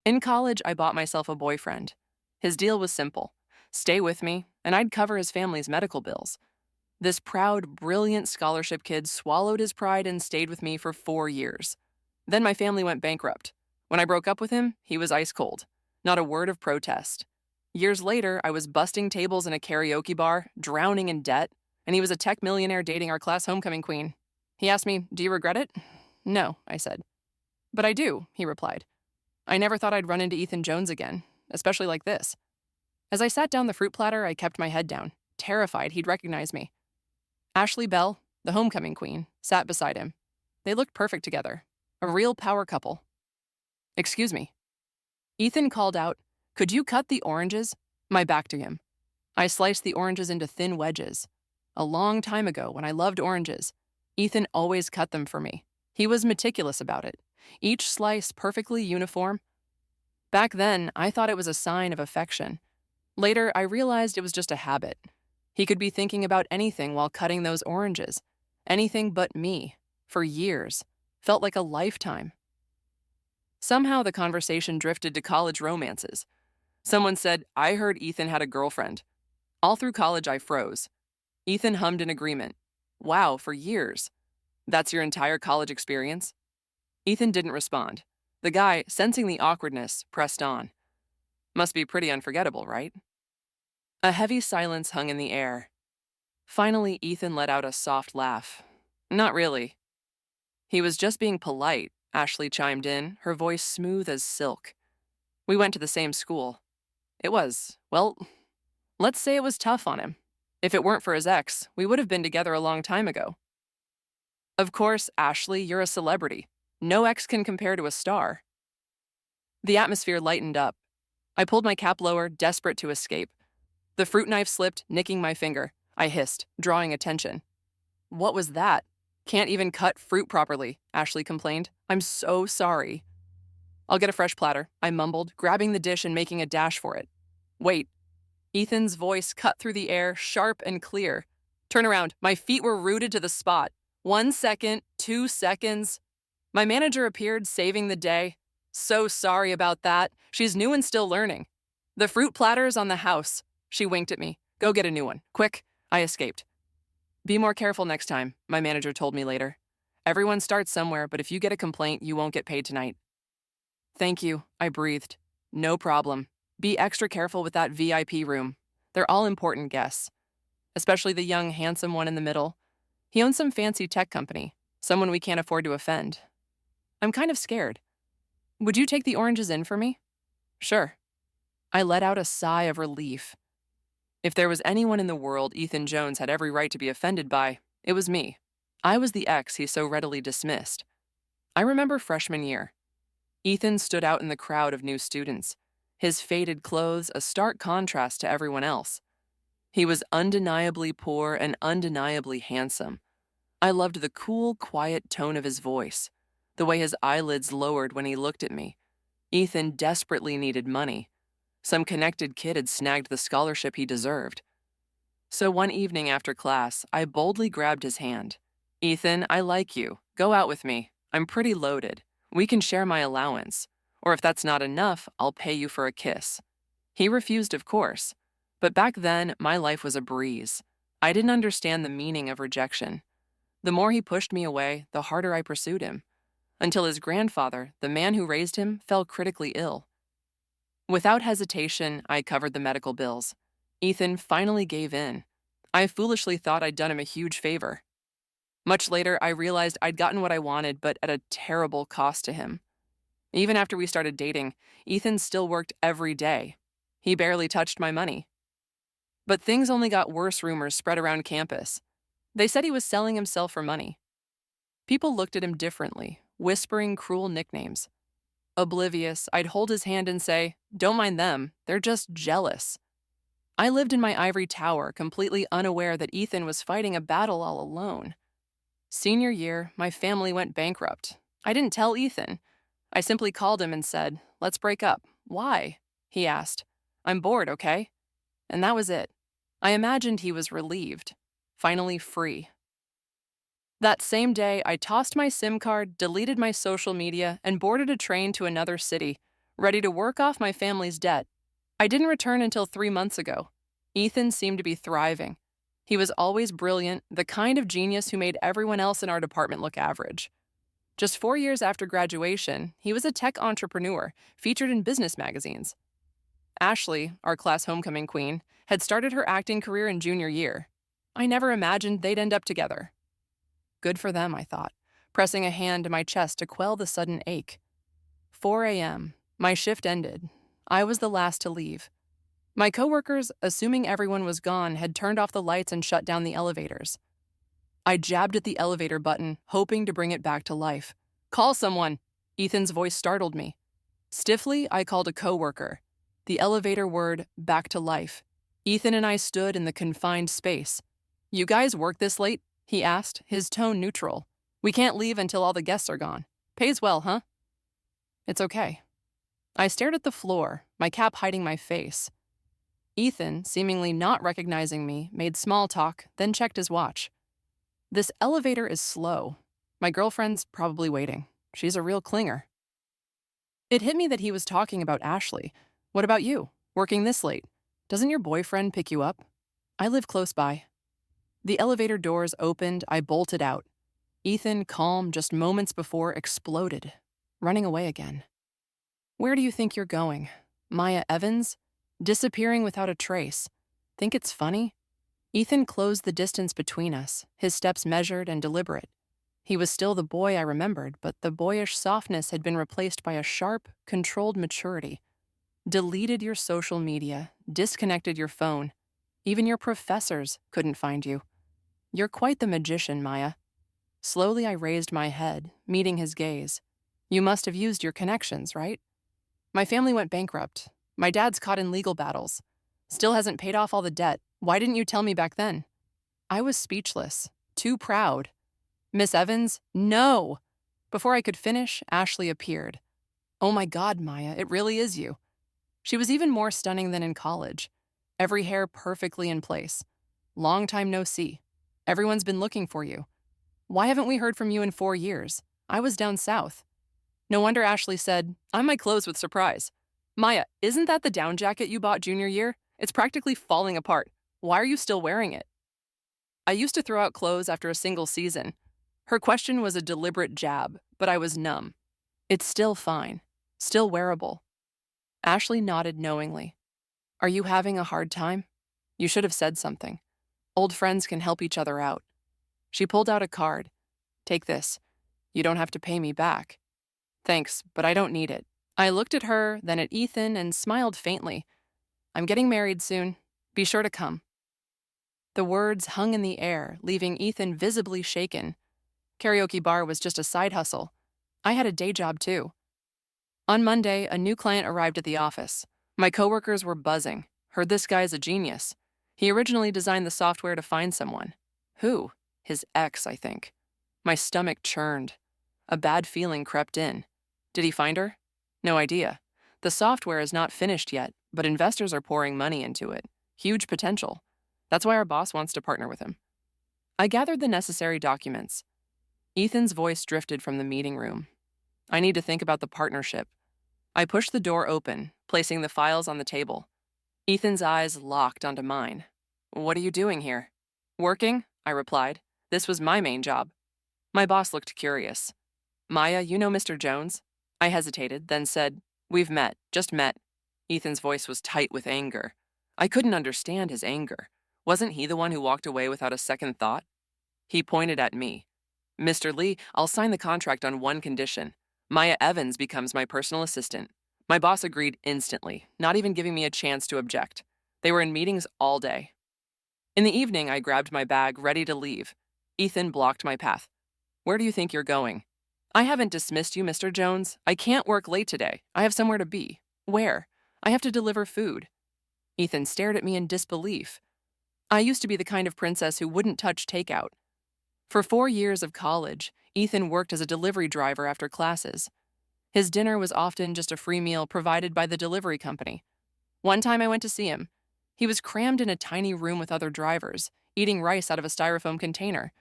In college, I bought myself a boyfriend. His deal was simple: stay with me, and I'd cover his family's medical bills. This proud, brilliant scholarship kid swallowed his pride and stayed with me for 4 years. Then my family went bankrupt. When I broke up with him, he was ice cold. Not a word of protest. Years later, I was busting tables in a karaoke bar, drowning in debt, and he was a tech millionaire dating our class homecoming queen. He asked me, "Do you regret it?" "No," I said. "But I do," he replied. I never thought I'd run into Ethan Jones again, especially like this. As I sat down the fruit platter, I kept my head down, terrified he'd recognize me. Ashley Bell, the homecoming queen, sat beside him. They looked perfect together, a real power couple. "Excuse me." Ethan called out, "Could you cut the oranges?" My back to him. I sliced the oranges into thin wedges. A long time ago, when I loved oranges, Ethan always cut them for me. He was meticulous about it, each slice perfectly uniform. Back then, I thought it was a sign of affection. Later, I realized it was just a habit. He could be thinking about anything while cutting those oranges. Anything but me. For years. Felt like a lifetime. Somehow the conversation drifted to college romances. Someone said, "I heard Ethan had a girlfriend." All through college, I froze. Ethan hummed in agreement. "Wow, for years. That's your entire college experience?" Ethan didn't respond. The guy, sensing the awkwardness, pressed on. "Must be pretty unforgettable, right?" A heavy silence hung in the air. Finally, Ethan let out a soft laugh. "Not really." "He was just being polite," Ashley chimed in, her voice smooth as silk. "We went to the same school. It was, well, let's say it was tough on him. If it weren't for his ex, we would have been together a long time ago." "Of course, Ashley, you're a celebrity. No ex can compare to a star." The atmosphere lightened up. I pulled my cap lower, desperate to escape. The fruit knife slipped, nicking my finger. I hissed, drawing attention. "What was that? Can't even cut fruit properly," Ashley complained. "I'm so sorry." "I'll get a fresh platter," I mumbled, grabbing the dish and making a dash for it. "Wait." Ethan's voice cut through the air, sharp and clear. "Turn around. My feet were rooted to the spot. 1 second, 2 seconds." My manager appeared, saving the day. "So sorry about that. She's new and still learning." "The fruit platter's on the house." She winked at me. "Go get a new one. Quick." I escaped. "Be more careful next time," my manager told me later. "Everyone starts somewhere, but if you get a complaint, you won't get paid tonight." "Thank you," I breathed. "No problem. Be extra careful with that VIP room. They're all important guests. Especially the young, handsome one in the middle. He owns some fancy tech company, someone we can't afford to offend. I'm kind of scared. Would you take the oranges in for me?" "Sure." I let out a sigh of relief. If there was anyone in the world Ethan Jones had every right to be offended by, it was me. I was the ex he so readily dismissed. I remember freshman year. Ethan stood out in the crowd of new students, his faded clothes a stark contrast to everyone else. He was undeniably poor and undeniably handsome. I loved the cool, quiet tone of his voice, the way his eyelids lowered when he looked at me. Ethan desperately needed money. Some connected kid had snagged the scholarship he deserved. So one evening after class, I boldly grabbed his hand. "Ethan, I like you. Go out with me. I'm pretty loaded. We can share my allowance. Or if that's not enough, I'll pay you for a kiss." He refused, of course. But back then, my life was a breeze. I didn't understand the meaning of rejection. The more he pushed me away, the harder I pursued him. Until his grandfather, the man who raised him, fell critically ill. Without hesitation, I covered the medical bills. Ethan finally gave in. I foolishly thought I'd done him a huge favor. Much later, I realized I'd gotten what I wanted, but at a terrible cost to him. Even after we started dating, Ethan still worked every day. He barely touched my money. But things only got worse. Rumors spread around campus. They said he was selling himself for money. People looked at him differently, whispering cruel nicknames. Oblivious, I'd hold his hand and say, "Don't mind them, they're just jealous." I lived in my ivory tower, completely unaware that Ethan was fighting a battle all alone. Senior year, my family went bankrupt. I didn't tell Ethan. I simply called him and said, "Let's break up." "Why?" he asked. "I'm bored, okay?" And that was it. I imagined he was relieved, finally free. That same day, I tossed my SIM card, deleted my social media, and boarded a train to another city, ready to work off my family's debt. I didn't return until 3 months ago. Ethan seemed to be thriving. He was always brilliant, the kind of genius who made everyone else in our department look average. Just 4 years after graduation, he was a tech entrepreneur featured in business magazines. Ashley, our class homecoming queen, had started her acting career in junior year. I never imagined they'd end up together. Good for them, I thought, pressing a hand to my chest to quell the sudden ache. 4 a.m. My shift ended. I was the last to leave. My coworkers, assuming everyone was gone, had turned off the lights and shut down the elevators. I jabbed at the elevator button, hoping to bring it back to life. "Call someone!" Ethan's voice startled me. Stiffly, I called a coworker. The elevator word back to life. Ethan and I stood in the confined space. "You guys work this late?" he asked, his tone neutral. "We can't leave until all the guests are gone. Pays well, huh?" "It's okay." I stared at the floor, my cap hiding my face. Ethan, seemingly not recognizing me, made small talk, then checked his watch. "This elevator is slow. My girlfriend's probably waiting. She's a real clinger." It hit me that he was talking about Ashley. "What about you? Working this late? Doesn't your boyfriend pick you up?" "I live close by." The elevator doors opened, I bolted out. Ethan, calm just moments before, exploded, running away again. "Where do you think you're going? Maya Evans? Disappearing without a trace. Think it's funny?" Ethan closed the distance between us, his steps measured and deliberate. He was still the boy I remembered, but the boyish softness had been replaced by a sharp, controlled maturity. Deleted your social media, disconnected your phone. Even your professors couldn't find you. "You're quite the magician, Maya." Slowly I raised my head, meeting his gaze. "You must have used your connections, right?" "My family went bankrupt. My dad's caught in legal battles. Still hasn't paid off all the debt. Why didn't you tell me back then?" I was speechless, too proud. "Miss Evans, no!" Before I could finish, Ashley appeared. "Oh my God, Maya, it really is you." She was even more stunning than in college. Every hair perfectly in place. "Long time no see. Everyone's been looking for you. Why haven't we heard from you in 4 years? I was down south." No wonder Ashley said, "I'm my clothes with surprise." "Maya, isn't that the down jacket you bought junior year? It's practically falling apart. Why are you still wearing it?" I used to throw out clothes after a single season. Her question was a deliberate jab, but I was numb. "It's still fine. Still wearable." Ashley nodded knowingly. "Are you having a hard time? You should have said something. Old friends can help each other out." She pulled out a card. "Take this. You don't have to pay me back." "Thanks, but I don't need it." I looked at her, then at Ethan, and smiled faintly. "I'm getting married soon. Be sure to come." The words hung in the air, leaving Ethan visibly shaken. Karaoke bar was just a side hustle. I had a day job too. On Monday, a new client arrived at the office. My coworkers were buzzing. "Heard this guy's a genius. He originally designed the software to find someone." "Who?" "His ex, I think." My stomach churned. A bad feeling crept in. "Did he find her?" "No idea. The software is not finished yet, but investors are pouring money into it. Huge potential. That's why our boss wants to partner with him." I gathered the necessary documents. Ethan's voice drifted from the meeting room. "I need to think about the partnership." I pushed the door open, placing the files on the table. Ethan's eyes locked onto mine. "What are you doing here?" "Working," I replied. "This was my main job." My boss looked curious. "Maya, you know Mr. Jones?" I hesitated, then said, "We've met, just met." Ethan's voice was tight with anger. I couldn't understand his anger. Wasn't he the one who walked away without a second thought? He pointed at me. "Mr. Lee, I'll sign the contract on one condition. Maya Evans becomes my personal assistant." My boss agreed instantly, not even giving me a chance to object. They were in meetings all day. In the evening, I grabbed my bag, ready to leave. Ethan blocked my path. "Where do you think you're going?" "I haven't dismissed you, Mr. Jones. I can't work late today. I have somewhere to be." "Where?" "I have to deliver food." Ethan stared at me in disbelief. I used to be the kind of princess who wouldn't touch takeout. For 4 years of college, Ethan worked as a delivery driver after classes. His dinner was often just a free meal provided by the delivery company. One time I went to see him. He was crammed in a tiny room with other drivers, eating rice out of a styrofoam container.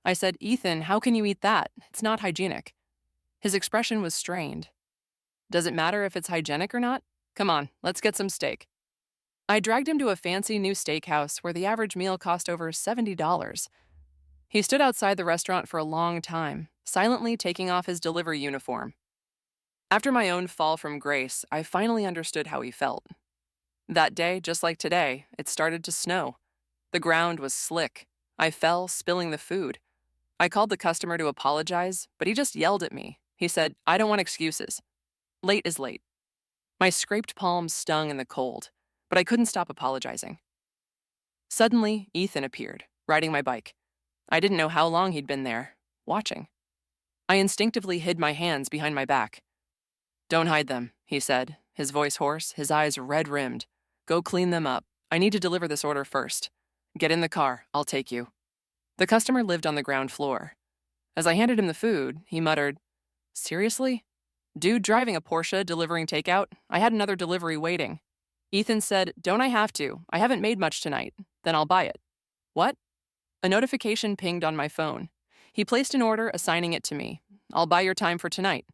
I said, "Ethan, how can you eat that? It's not hygienic." His expression was strained. Does it matter if it's hygienic or not? Come on, let's get some steak. I dragged him to a fancy new steakhouse where the average meal cost over $70. He stood outside the restaurant for a long time, silently taking off his delivery uniform. After my own fall from grace, I finally understood how he felt. That day, just like today, it started to snow. The ground was slick. I fell, spilling the food. I called the customer to apologize, but he just yelled at me. He said, "I don't want excuses. Late is late." My scraped palms stung in the cold, but I couldn't stop apologizing. Suddenly, Ethan appeared, riding my bike. I didn't know how long he'd been there, watching. I instinctively hid my hands behind my back. "Don't hide them," he said, his voice hoarse, his eyes red-rimmed. "Go clean them up. I need to deliver this order first. Get in the car, I'll take you." The customer lived on the ground floor. As I handed him the food, he muttered, "Seriously? Dude driving a Porsche delivering takeout? I had another delivery waiting." Ethan said, "Don't I have to? I haven't made much tonight. Then I'll buy it." What? A notification pinged on my phone. He placed an order, assigning it to me. "I'll buy your time for tonight.